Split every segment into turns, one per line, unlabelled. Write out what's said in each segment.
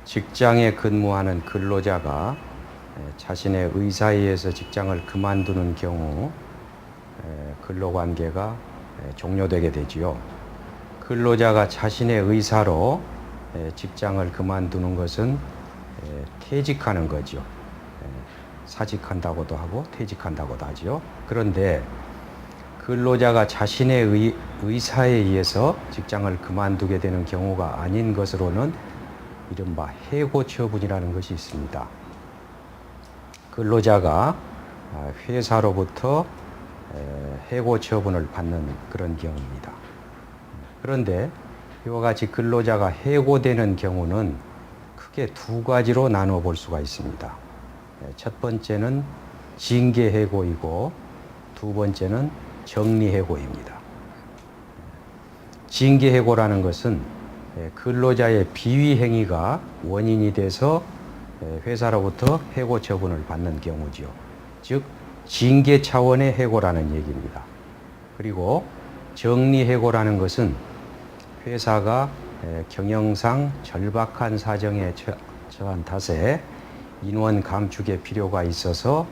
직장에 근무하는 근로자가 자신의 의사에 의해서 직장을 그만두는 경우 근로관계가 종료되게 되지요. 근로자가 자신의 의사로 직장을 그만두는 것은 퇴직하는 거죠. 사직한다고도 하고 퇴직한다고도 하지요. 그런데 근로자가 자신의 의사에 의해서 직장을 그만두게 되는 경우가 아닌 것으로는 이른바 해고처분이라는 것이 있습니다. 근로자가 회사로부터 해고처분을 받는 그런 경우입니다. 그런데 이와 같이 근로자가 해고되는 경우는 크게 두 가지로 나누어 볼 수가 있습니다. 첫 번째는 징계해고이고 두 번째는 정리해고입니다. 징계해고라는 것은 근로자의 비위행위가 원인이 돼서 회사로부터 해고 처분을 받는 경우지요. 즉 징계 차원의 해고라는 얘기입니다. 그리고 정리해고라는 것은 회사가 경영상 절박한 사정에 처한 탓에 인원 감축의 필요가 있어서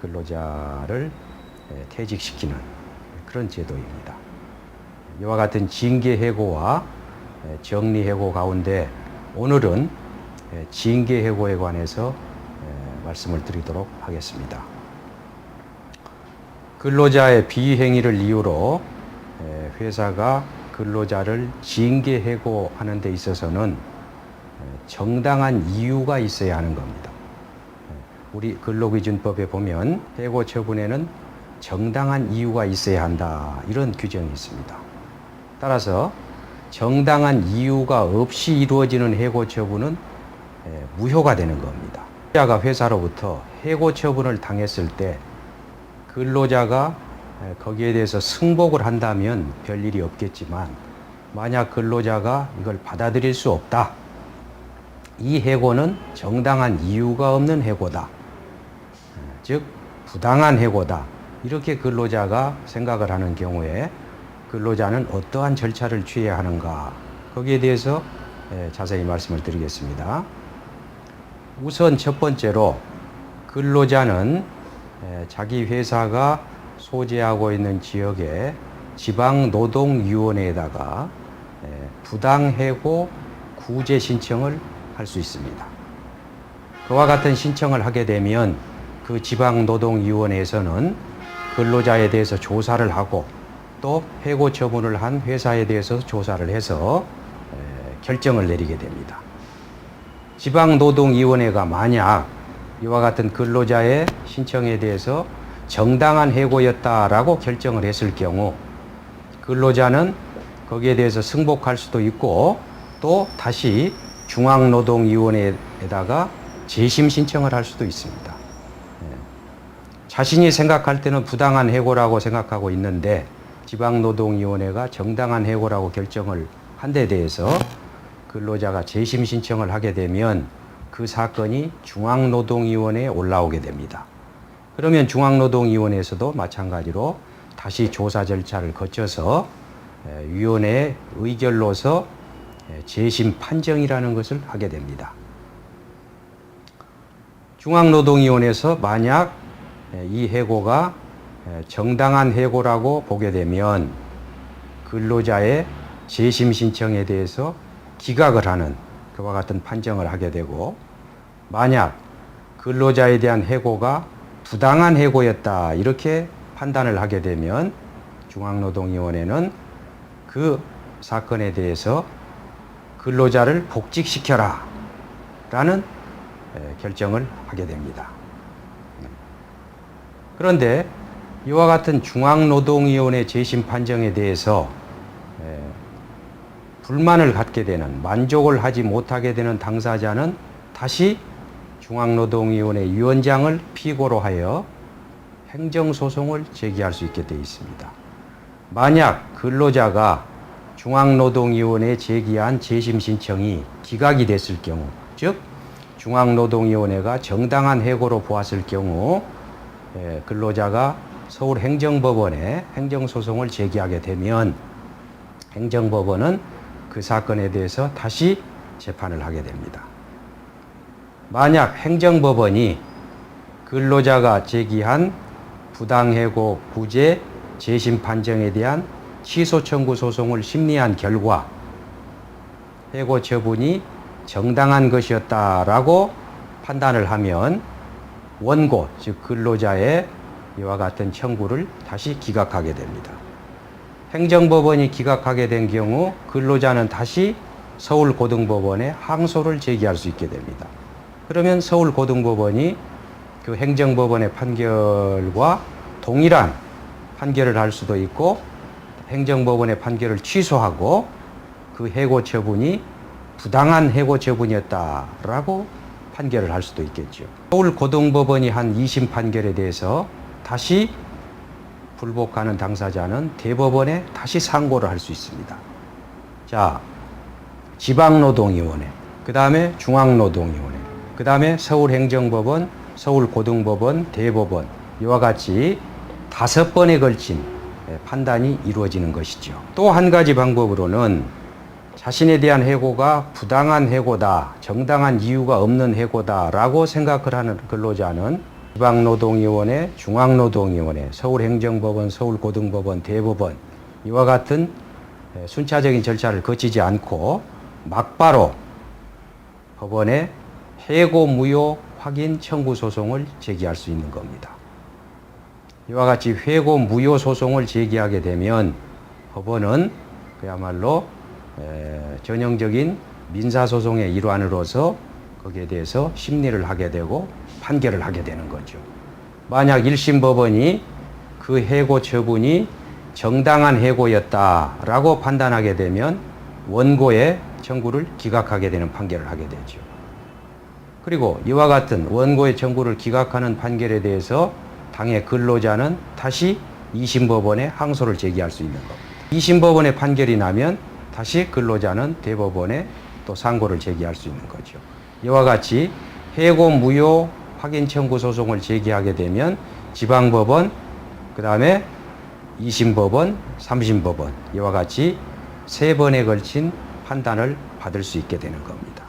근로자를 퇴직시키는 그런 제도입니다. 이와 같은 징계해고와 정리해고 가운데 오늘은 징계해고에 관해서 말씀을 드리도록 하겠습니다. 근로자의 비행위를 이유로 회사가 근로자를 징계해고하는 데 있어서는 정당한 이유가 있어야 하는 겁니다. 우리 근로기준법에 보면 해고 처분에는 정당한 이유가 있어야 한다, 이런 규정이 있습니다. 따라서 정당한 이유가 없이 이루어지는 해고 처분은 무효가 되는 겁니다. 근로자가 회사로부터 해고 처분을 당했을 때 근로자가 거기에 대해서 승복을 한다면 별일이 없겠지만 만약 근로자가 이걸 받아들일 수 없다, 이 해고는 정당한 이유가 없는 해고다, 즉 부당한 해고다, 이렇게 근로자가 생각을 하는 경우에 근로자는 어떠한 절차를 취해야 하는가, 거기에 대해서 자세히 말씀을 드리겠습니다. 우선 첫 번째로 근로자는 자기 회사가 소재하고 있는 지역의 지방노동위원회에다가 부당해고 구제 신청을 할 수 있습니다. 그와 같은 신청을 하게 되면 그 지방노동위원회에서는 근로자에 대해서 조사를 하고 또 해고 처분을 한 회사에 대해서 조사를 해서 결정을 내리게 됩니다. 지방노동위원회가 만약 이와 같은 근로자의 신청에 대해서 정당한 해고였다라고 결정을 했을 경우 근로자는 거기에 대해서 승복할 수도 있고 또 다시 중앙노동위원회에다가 재심 신청을 할 수도 있습니다. 자신이 생각할 때는 부당한 해고라고 생각하고 있는데 지방노동위원회가 정당한 해고라고 결정을 한 데 대해서 근로자가 재심 신청을 하게 되면 그 사건이 중앙노동위원회에 올라오게 됩니다. 그러면 중앙노동위원회에서도 마찬가지로 다시 조사 절차를 거쳐서 위원회의 의결로서 재심 판정이라는 것을 하게 됩니다. 중앙노동위원회에서 만약 이 해고가 정당한 해고라고 보게 되면 근로자의 재심 신청에 대해서 기각을 하는 그와 같은 판정을 하게 되고, 만약 근로자에 대한 해고가 부당한 해고였다 이렇게 판단을 하게 되면 중앙노동위원회는 그 사건에 대해서 근로자를 복직시켜라 라는 결정을 하게 됩니다. 그런데 이와 같은 중앙노동위원회 재심 판정에 대해서 불만을 갖게 되는, 만족을 하지 못하게 되는 당사자는 다시 중앙노동위원회 위원장을 피고로 하여 행정소송을 제기할 수 있게 되어 있습니다. 만약 근로자가 중앙노동위원회에 제기한 재심 신청이 기각이 됐을 경우, 즉 중앙노동위원회가 정당한 해고로 보았을 경우 근로자가 서울행정법원에 행정소송을 제기하게 되면 행정법원은 그 사건에 대해서 다시 재판을 하게 됩니다. 만약 행정법원이 근로자가 제기한 부당해고 구제 재심 판정에 대한 취소 청구 소송을 심리한 결과 해고 처분이 정당한 것이었다라고 판단을 하면 원고, 즉 근로자의 이와 같은 청구를 다시 기각하게 됩니다. 행정법원이 기각하게 된 경우 근로자는 다시 서울고등법원에 항소를 제기할 수 있게 됩니다. 그러면 서울고등법원이 그 행정법원의 판결과 동일한 판결을 할 수도 있고 행정법원의 판결을 취소하고 그 해고 처분이 부당한 해고 처분이었다라고 판결을 할 수도 있겠죠. 서울고등법원이 한 2심 판결에 대해서 다시 불복하는 당사자는 대법원에 다시 상고를 할 수 있습니다. 자, 지방노동위원회, 그 다음에 중앙노동위원회, 그 다음에 서울행정법원, 서울고등법원, 대법원 이와 같이 5번에 걸친 판단이 이루어지는 것이죠. 또 한 가지 방법으로는 자신에 대한 해고가 부당한 해고다, 정당한 이유가 없는 해고다라고 생각을 하는 근로자는 지방노동위원회, 중앙노동위원회, 서울행정법원, 서울고등법원, 대법원 이와 같은 순차적인 절차를 거치지 않고 막바로 법원에 해고 무효 확인 청구 소송을 제기할 수 있는 겁니다. 이와 같이 해고 무효 소송을 제기하게 되면 법원은 그야말로 전형적인 민사소송의 일환으로서 거기에 대해서 심리를 하게 되고 판결을 하게 되는 거죠. 만약 1심 법원이 그 해고 처분이 정당한 해고였다라고 판단하게 되면 원고의 청구를 기각하게 되는 판결을 하게 되죠. 그리고 이와 같은 원고의 청구를 기각하는 판결에 대해서 당해 근로자는 다시 2심 법원에 항소를 제기할 수 있는 겁니다. 2심 법원의 판결이 나면 다시 근로자는 대법원에 또 상고를 제기할 수 있는 거죠. 이와 같이 해고 무효 확인 청구 소송을 제기하게 되면 지방법원, 그 다음에 2심 법원, 3심 법원 이와 같이 3번에 걸친 판단을 받을 수 있게 되는 겁니다.